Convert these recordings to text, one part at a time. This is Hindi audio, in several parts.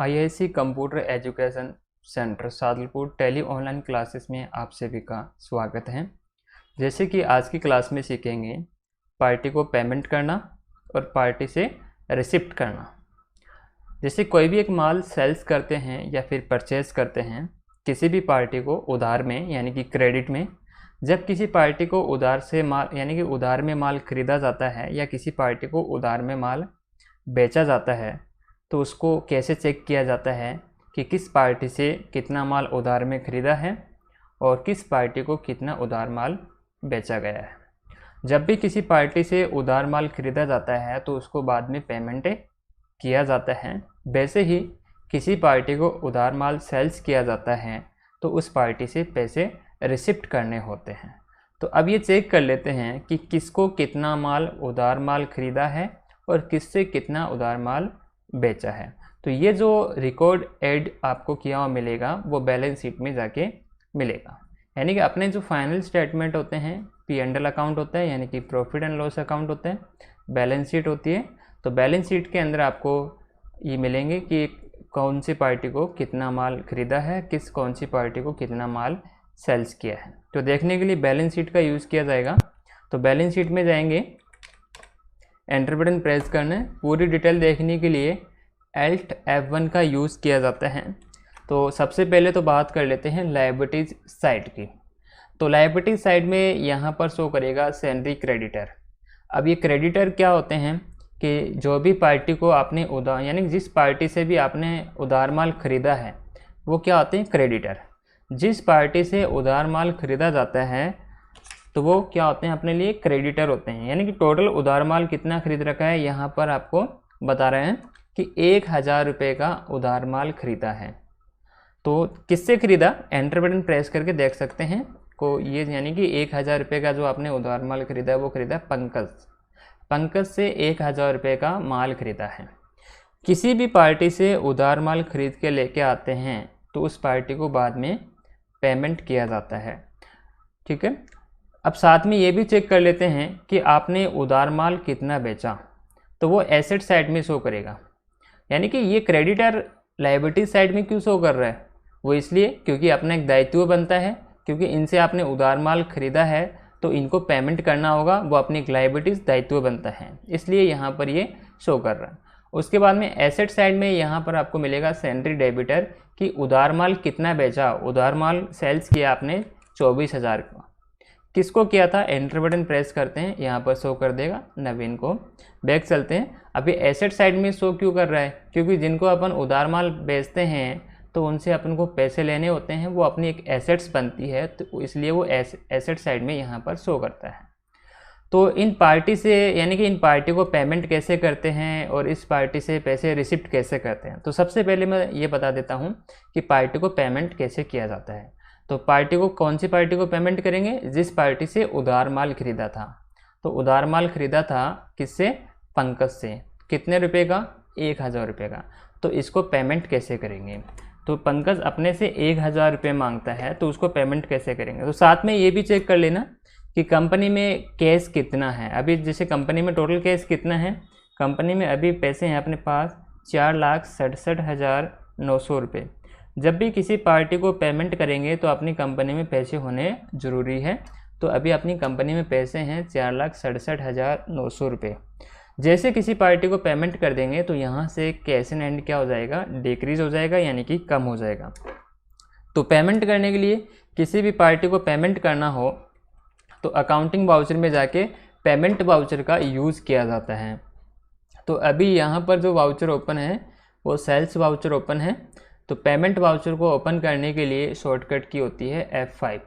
IIC computer education centre Sadulpur Tally online classes में आप सभी का स्वागत है। जैसे कि आज की क्लास में सीखेंगे पार्टी को पेमेंट करना और पार्टी से रिसिप्ट करना। जैसे कोई भी एक माल सेल्स करते हैं या फिर परचेज करते हैं किसी भी पार्टी को उधार में यानी कि क्रेडिट में। जब किसी पार्टी को उधार से माल यानी कि उधार में माल खरीदा जाता है या किसी पार्टी को उधार में माल बेचा जाता है तो उसको कैसे चेक किया जाता है कि किस पार्टी से कितना माल उधार में ख़रीदा है और किस पार्टी को कितना उधार माल बेचा गया है। जब भी किसी पार्टी से उधार माल खरीदा जाता है तो उसको बाद में पेमेंट किया जाता है। वैसे ही किसी पार्टी को उधार माल सेल्स किया जाता है तो उस पार्टी से पैसे रिसिप्ट करने होते हैं। तो अब ये चेक कर लेते हैं कि किसको कितना माल उधार माल खरीदा है और किससे कितना उधार माल बेचा है। तो ये जो रिकॉर्ड ऐड आपको किया हुआ मिलेगा वो बैलेंस शीट में जाके मिलेगा। यानी कि अपने जो फाइनल स्टेटमेंट होते हैं P&L अकाउंट होता है यानी कि प्रॉफिट एंड लॉस अकाउंट होते हैं, बैलेंस शीट होती है। तो बैलेंस शीट के अंदर आपको ये मिलेंगे कि कौन सी पार्टी को कितना माल खरीदा है, कौन सी पार्टी को कितना माल सेल्स किया है। तो देखने के लिए बैलेंस शीट का यूज़ किया जाएगा। तो बैलेंस शीट में जाएंगे, एंटर बटन प्रेस करना है। पूरी डिटेल देखने के लिए Alt F1 का यूज़ किया जाता है। तो सबसे पहले तो बात कर लेते हैं लायबिलिटीज़ साइड की। तो लायबिलिटीज़ साइड में यहाँ पर शो करेगा सैलरी क्रेडिटर। अब ये क्रेडिटर क्या होते हैं कि जो भी पार्टी को आपने उधार यानी जिस पार्टी से भी आपने उधार माल ख़रीदा है वो क्या होते हैं क्रेडिटर। जिस पार्टी से उधार माल ख़रीदा जाता है तो वो क्या होते हैं अपने लिए क्रेडिटर होते हैं। यानी कि टोटल उधार माल कितना खरीद रखा है यहाँ पर आपको बता रहे हैं कि 1000 रुपये का उधार माल खरीदा है। तो किससे खरीदा, एंटर बटन प्रेस करके देख सकते हैं को ये यानी कि 1000 रुपये का जो आपने उधार माल खरीदा है वो खरीदा पंकज से 1000 रुपये का माल खरीदा है। किसी भी पार्टी से उधार माल खरीद के लेके आते हैं तो उस पार्टी को बाद में पेमेंट किया जाता है। ठीक है। अब साथ में ये भी चेक कर लेते हैं कि आपने उधार माल कितना बेचा, तो वो एसेट साइड में शो करेगा। यानी कि ये क्रेडिटर लायबिलिटी साइड में क्यों शो कर रहा है, वो इसलिए क्योंकि अपना एक दायित्व बनता है, क्योंकि इनसे आपने उधार माल खरीदा है तो इनको पेमेंट करना होगा, वो अपनी एक लायबिलिटीज दायित्व बनता है, इसलिए यहाँ पर ये शो कर रहा है। उसके बाद में एसेट साइड में यहाँ पर आपको मिलेगा सैलरी डेबिटर कि उधार माल कितना बेचा। उधार माल सेल्स किया आपने 24,000 का, किसको किया था, एंटर बटन प्रेस करते हैं, यहाँ पर शो कर देगा नवीन को। बैक चलते हैं। अभी एसेट साइड में शो क्यों कर रहा है, क्योंकि जिनको अपन उधार माल बेचते हैं तो उनसे अपन को पैसे लेने होते हैं, वो अपनी एक एसेट्स बनती है, तो इसलिए वो एसेट साइड में यहाँ पर शो करता है। तो इन पार्टी से यानी कि इन पार्टी को पेमेंट कैसे करते हैं और इस पार्टी से पैसे रिसिप्ट कैसे करते हैं। तो सबसे पहले मैं ये बता देता हूँ कि पार्टी को पेमेंट कैसे किया जाता है। तो पार्टी को कौन सी पार्टी को पेमेंट करेंगे, जिस पार्टी से उधार माल खरीदा था। तो उधार माल खरीदा था किससे, पंकज से। कितने रुपए का, 1000 रुपये का। तो इसको पेमेंट कैसे करेंगे, तो पंकज अपने से 1000 रुपये मांगता है तो उसको पेमेंट कैसे करेंगे। तो साथ में ये भी चेक कर लेना कि कंपनी में कैश कितना है। अभी जैसे कंपनी में टोटल कैश कितना है, कंपनी में अभी पैसे हैं अपने पास 4,67,900 रुपये। जब भी किसी पार्टी को पेमेंट करेंगे तो अपनी कंपनी में पैसे होने ज़रूरी है। तो अभी अपनी कंपनी में पैसे हैं 4,67,900 रुपये। जैसे किसी पार्टी को पेमेंट कर देंगे तो यहाँ से कैश इन हैंड क्या हो जाएगा, डिक्रीज़ हो जाएगा, यानी कि कम हो जाएगा। तो पेमेंट करने के लिए किसी भी पार्टी को पेमेंट करना हो तो अकाउंटिंग वाउचर में जाके पेमेंट वाउचर का यूज़ किया जाता है। तो अभी यहाँ पर जो वाउचर ओपन है वो सेल्स वाउचर ओपन है। तो पेमेंट वाउचर को ओपन करने के लिए शॉर्टकट की होती है F5।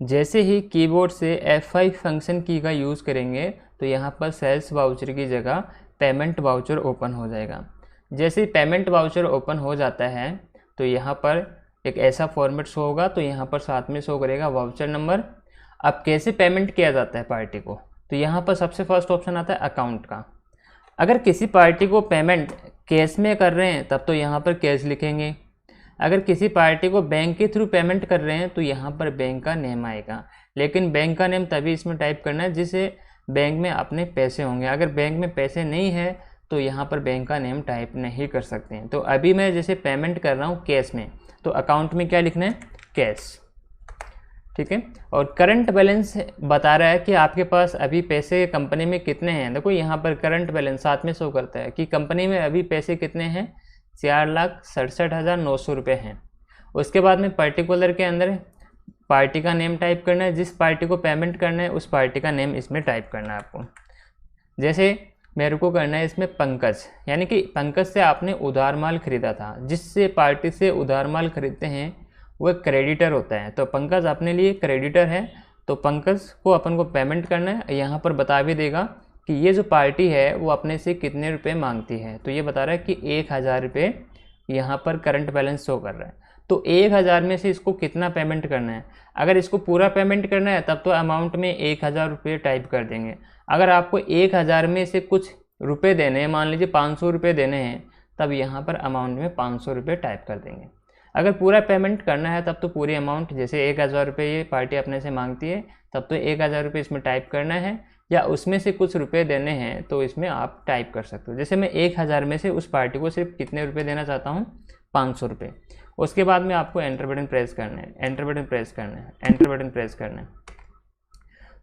जैसे ही कीबोर्ड से F5 फंक्शन की का यूज़ करेंगे तो यहाँ पर सेल्स वाउचर की जगह पेमेंट वाउचर ओपन हो जाएगा। जैसे ही पेमेंट वाउचर ओपन हो जाता है तो यहाँ पर एक ऐसा फॉर्मेट शो होगा, तो यहाँ पर साथ में शो करेगा वाउचर नंबर। अब कैसे पेमेंट किया जाता है पार्टी को, तो यहाँ पर सबसे फर्स्ट ऑप्शन आता है अकाउंट का। अगर किसी पार्टी को पेमेंट कैश में कर रहे हैं तब तो यहाँ पर कैश लिखेंगे। अगर किसी पार्टी को बैंक के थ्रू पेमेंट कर रहे हैं तो यहाँ पर बैंक का नेम आएगा, लेकिन बैंक का नेम तभी इसमें टाइप करना है जिसे बैंक में अपने पैसे होंगे। अगर बैंक में पैसे नहीं है तो यहाँ पर बैंक का नेम टाइप नहीं कर सकते हैं। तो अभी मैं जैसे पेमेंट कर रहा हूँ कैश में, तो अकाउंट में क्या लिखना है, कैश, ठीक है। और करंट बैलेंस बता रहा है कि आपके पास अभी पैसे कंपनी में कितने हैं। देखो यहाँ पर करंट बैलेंस साथ में शो करता है कि कंपनी में अभी पैसे कितने हैं, 4,67,900 रुपये हैं। उसके बाद में पर्टिकुलर के अंदर पार्टी का नेम टाइप करना है, जिस पार्टी को पेमेंट करना है उस पार्टी का नेम इसमें टाइप करना है आपको। जैसे मेरे को करना है इसमें पंकज, यानी कि पंकज से आपने उधार माल खरीदा था। जिससे पार्टी से उधार माल खरीदते हैं वो क्रेडिटर होता है, तो पंकज अपने लिए क्रेडिटर है, तो पंकज को अपन को पेमेंट करना है। यहाँ पर बता भी देगा कि ये जो पार्टी है वो अपने से कितने रुपए मांगती है, तो ये बता रहा है कि 1,000 रुपये यहाँ पर करंट बैलेंस शो कर रहा है। तो 1,000 में से इसको कितना पेमेंट करना है। अगर इसको पूरा पेमेंट करना है तब तो अमाउंट में 1,000 रुपये टाइप कर देंगे। अगर आपको 1,000 में से कुछ रुपये देने हैं, मान लीजिए 500 रुपये देने हैं, तब यहाँ पर अमाउंट में 500 रुपये टाइप कर देंगे। अगर पूरा पेमेंट करना है तब तो पूरी अमाउंट, जैसे 1,000 रुपये ये पार्टी अपने से मांगती है, तब तो 1,000 रुपये इसमें टाइप करना है, या उसमें से कुछ रुपये देने हैं तो इसमें आप टाइप कर सकते हो। जैसे मैं 1,000 में से उस पार्टी को सिर्फ कितने रुपये देना चाहता हूँ, 500 रुपये। उसके बाद में आपको एंटर बटन प्रेस करना है, एंटर बटन प्रेस करना है, एंटर बटन प्रेस करना है।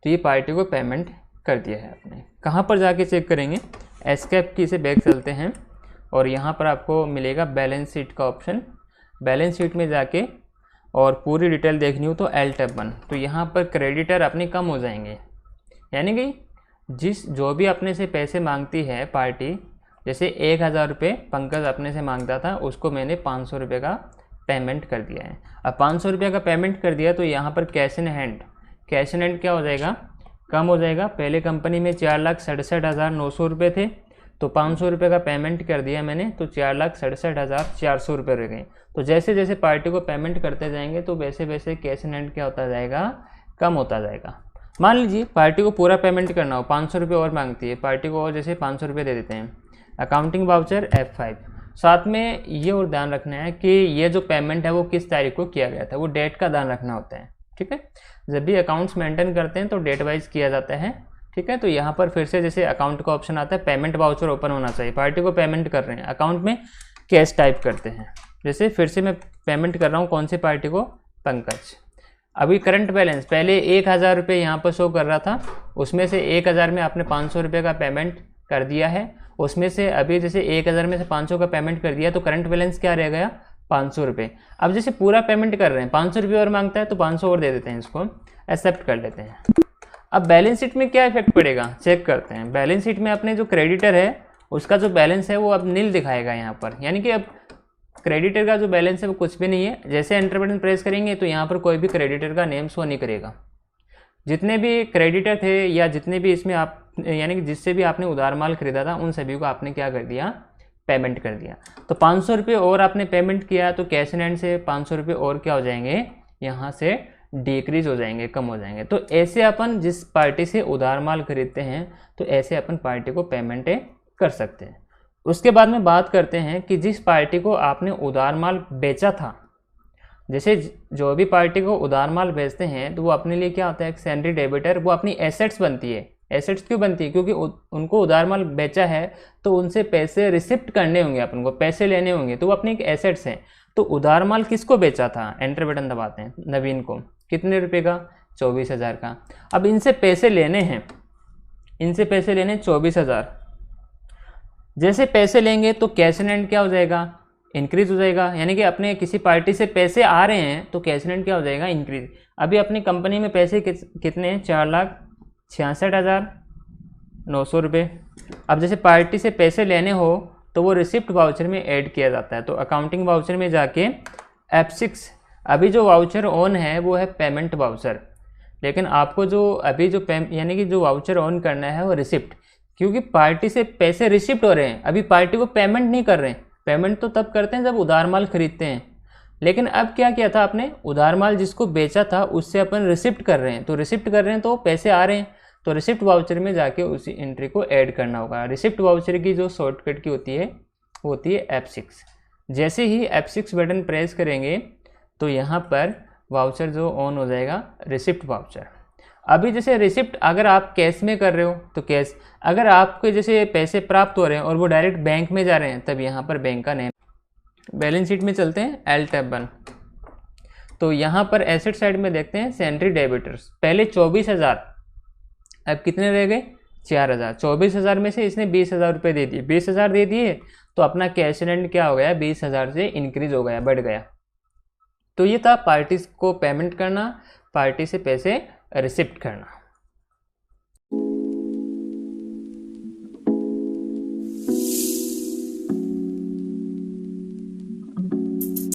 तो ये पार्टी को पेमेंट कर दिया है आपने। कहाँ पर जाके चेक करेंगे, एस्केप की से बैक चलते हैं और यहाँ पर आपको मिलेगा बैलेंस शीट का ऑप्शन। बैलेंस शीट में जाके और पूरी डिटेल देखनी हो तो L टैब 1। तो यहाँ पर क्रेडिटर अपने कम हो जाएंगे, यानी कि जो भी अपने से पैसे मांगती है पार्टी, जैसे 1,000 रुपये पंकज अपने से मांगता था, उसको मैंने 500 रुपये का पेमेंट कर दिया है। अब 500 रुपये का पेमेंट कर दिया तो यहाँ पर cash in hand, cash in hand क्या हो जाएगा, कम हो जाएगा। पहले कंपनी में 4,67,900 रुपये थे, तो 500 रुपये का पेमेंट कर दिया मैंने, तो 4,67,400 रुपये रह गए। तो जैसे जैसे पार्टी को पेमेंट करते जाएंगे तो वैसे वैसे कैश इन हैंड क्या होता जाएगा, कम होता जाएगा। मान लीजिए पार्टी को पूरा पेमेंट करना हो, 500 रुपये और मांगती है पार्टी को, और जैसे 500 रुपये दे देते हैं। Accounting voucher F5। साथ में ये और ध्यान रखना है कि ये जो पेमेंट है वो किस तारीख को किया गया था, वो डेट का ध्यान रखना होता है, ठीक है। जब भी अकाउंट्स मेंटेन करते हैं तो डेट वाइज किया जाता है, ठीक है। तो यहाँ पर फिर से जैसे अकाउंट का ऑप्शन आता है, पेमेंट वाउचर ओपन होना चाहिए। पार्टी को पेमेंट कर रहे हैं, अकाउंट में कैश टाइप करते हैं। जैसे फिर से मैं पेमेंट कर रहा हूँ कौन सी पार्टी को, पंकज। अभी करंट बैलेंस पहले 1,000 रुपये यहाँ पर शो कर रहा था, उसमें से 1,000 में आपने 500 रुपये का पेमेंट कर दिया है। उसमें से अभी जैसे 1,000 में से 500 का पेमेंट कर दिया तो करंट बैलेंस क्या रह गया, 500 रुपये। अब जैसे पूरा पेमेंट कर रहे हैं, 500 रुपये और मांगता है तो 500 और दे देते हैं, इसको एक्सेप्ट कर लेते हैं। अब बैलेंस शीट में क्या इफेक्ट पड़ेगा, चेक करते हैं। बैलेंस शीट में अपने जो क्रेडिटर है उसका जो बैलेंस है वो अब नील दिखाएगा यहाँ पर, यानी कि अब क्रेडिटर का जो बैलेंस है वो कुछ भी नहीं है। जैसे एंटर बटन प्रेस करेंगे तो यहाँ पर कोई भी क्रेडिटर का नेम शो नहीं करेगा। जितने भी क्रेडिटर थे या जितने भी इसमें आप, यानी कि जिससे भी आपने उधार माल खरीदा था, उन सभी को आपने क्या कर दिया, पेमेंट कर दिया। तो 500 रुपये और आपने पेमेंट किया तो कैश इन हैंड से 500 रुपये और क्या हो जाएंगे, यहाँ से डिक्रीज हो जाएंगे, कम हो जाएंगे। तो ऐसे अपन जिस पार्टी से उधार माल खरीदते हैं तो ऐसे अपन पार्टी को पेमेंट कर सकते हैं। उसके बाद में बात करते हैं कि जिस पार्टी को आपने उधार माल बेचा था, जैसे जो भी पार्टी को उधार माल बेचते हैं तो वो अपने लिए क्या होता है, एक सैलरी डेबिटर, वो अपनी एसेट्स बनती है। एसेट्स क्यों बनती है, क्योंकि उनको उधार माल बेचा है तो उनसे पैसे रिसिप्ट करने होंगे, अपन को पैसे लेने होंगे, तो वो अपनी एक एसेट्स हैं। तो उधार माल किसको बेचा था, एंटर बटन दबाते हैं, नवीन को। कितने रुपए का, 24,000 का। अब इनसे पैसे लेने हैं, इनसे पैसे लेने 24,000। जैसे पैसे लेंगे तो कैश इन हैंड क्या हो जाएगा, इंक्रीज हो जाएगा। यानी कि अपने किसी पार्टी से पैसे आ रहे हैं तो कैश इन हैंड क्या हो जाएगा, इंक्रीज। अभी अपनी कंपनी में पैसे कितने हैं, 4,66,900 रुपये। अब जैसे पार्टी से पैसे लेने हो तो वो रिसिप्ट वाउचर में ऐड किया जाता है। तो अकाउंटिंग वाउचर में जाके F6, अभी जो वाउचर ऑन है वो है पेमेंट वाउचर, लेकिन आपको जो अभी जो यानी कि जो वाउचर ऑन करना है वो रिसिप्ट, क्योंकि पार्टी से पैसे रिसिप्ट हो रहे हैं, अभी पार्टी को पेमेंट नहीं कर रहे हैं। पेमेंट तो तब करते हैं जब उधार माल खरीदते हैं, लेकिन अब क्या किया था आपने, उधार माल जिसको बेचा था उससे अपन रिसिप्ट कर रहे हैं। तो रिसिप्ट कर रहे हैं तो पैसे आ रहे हैं, तो रिसिप्ट वाउचर में जाके उसी एंट्री को ऐड करना होगा। रिसिप्ट वाउचर की जो शॉर्टकट की होती है वो होती है F6। जैसे ही F6 बटन प्रेस करेंगे तो यहाँ पर वाउचर जो ऑन हो जाएगा, रिसिप्ट वाउचर। अभी जैसे रिसिप्ट अगर आप कैश में कर रहे हो तो कैश, अगर आपके जैसे पैसे प्राप्त हो रहे हैं और वो डायरेक्ट बैंक में जा रहे हैं तब यहाँ पर बैंक का नेम। बैलेंस शीट में चलते हैं L-tab 1। तो यहाँ पर एसेट साइड में देखते हैं सैलरी डेबिटर्स, पहले 24,000, अब कितने रह गए 4,000। 24,000 में से इसने 20,000 रुपये दे दिए, 20,000 दे दिए तो अपना कैश रेंट क्या हो गया 20,000 से इंक्रीज हो गया, बढ़ गया। तो ये था पार्टी को पेमेंट करना, पार्टी से पैसे रिसिप्ट करना।